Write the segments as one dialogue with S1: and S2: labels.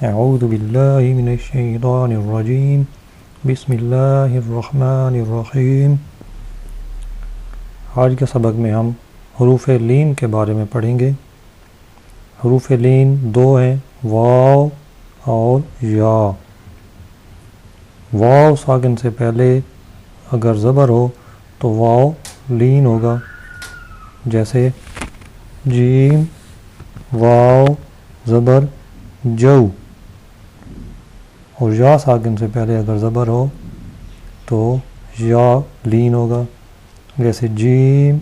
S1: اعوذ باللہ من الشیطان الرجیم بسم اللہ الرحمن الرحیم۔ آج کے سبق میں ہم حروف لین کے بارے میں پڑھیں گے۔ حروف لین دو ہیں، واو اور یا۔ واو ساکن سے پہلے اگر زبر ہو تو واو لین ہوگا، جیسے جیم واو زبر جو، اور یا ساکن سے پہلے اگر زبر ہو تو یا لین ہوگا، جیسے جیم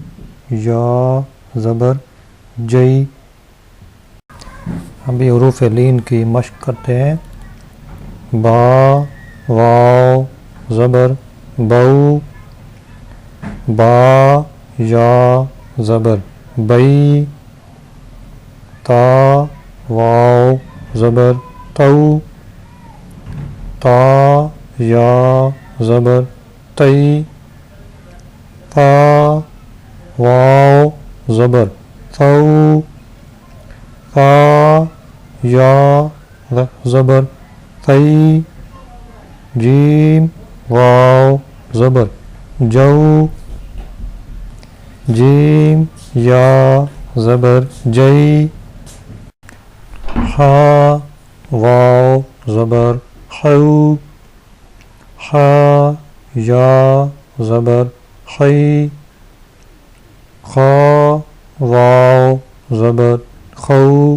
S1: یا زبر جئی۔ ہم بھی حروف لین کی مشق کرتے ہیں۔ با واو زبر بو، با یا زبر بئی، تا واو زبر تو، تا یا زبر تئی، تا واو زبر ثو، تا یا زبر ثئی، جیم واو زبر جو، جیم یا زبر جئی، ہا واو زبر خو، ہا یا زبر خی، خا واو زبر خو،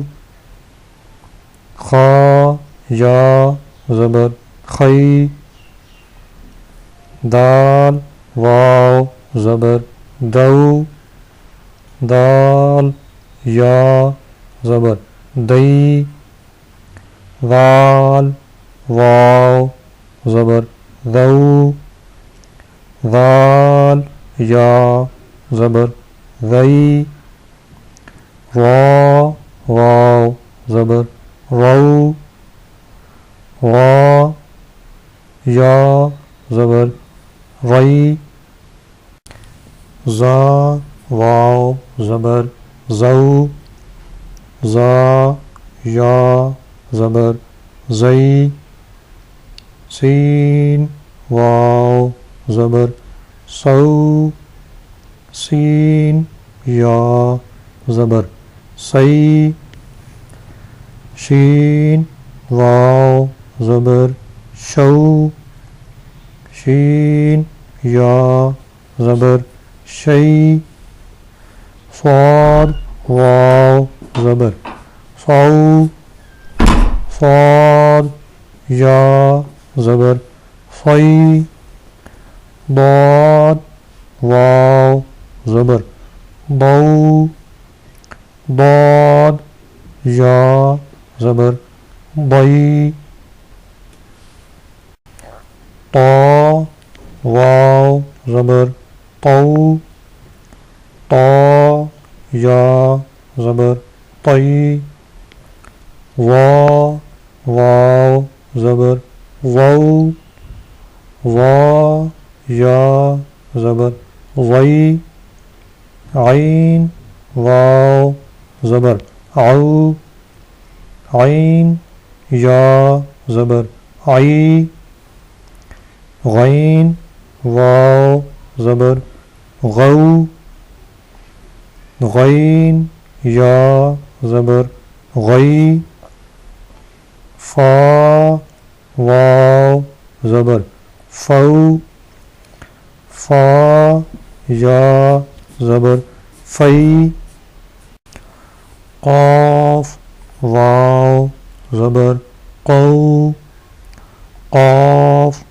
S1: خا یا زبر خی، دال واو زبر دو، دال یا زبر دئی، ذال واو زبر ذو، ذال یا زبر ذئی، را واو زبر رو، را یا زبر ری، زا واو زبر زو، زا یا زبر زئی، سین واو زبر سو، سین یا زبر سی، شین واو زبر شو، شین یا زبر شی، صاد واو زبر صو، صاد یا زبر صی، ضاد واو زبر ضو، ضاد یا زبر ضی، طا واو زبر طو، طا یا زبر طی، وا واو زبر وو، وا یا زبر وی، عین واو زبر عو، عین یا زبر عی، غین واو زبر غو، غین یا زبر غی، فا واو زبر فو، فا یا زبر فی، قاف واو زبر قو، قاف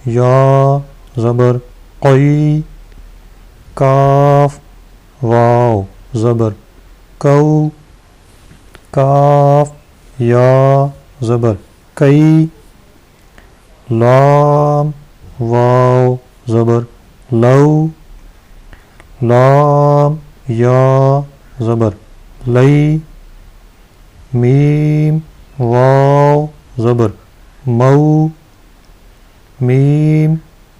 S1: یا زبر قی، کاف واو زبر کو، کاف یا زبر کئی، لام واو زبر لو، لام یا زبر لئی، میم واو زبر مو، میم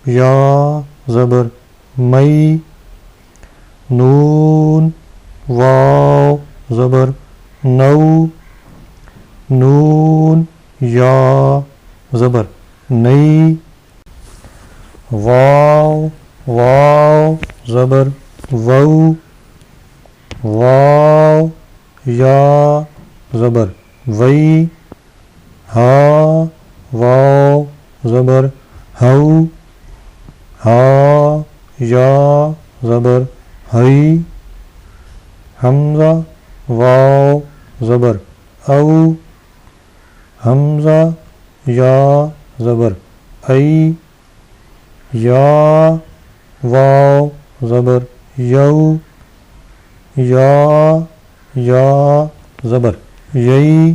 S1: یا زبر مئی، نون واو زبر نو، نون یا زبر نئی، واو واو زبر وو، واو یا زبر وئی، ہا واو زبر ہو، ہا یا زبر ہئی، حمزہ واو زبر او، حمزہ یا زبر ای، یا واو زبر یو، یا زبر یئی،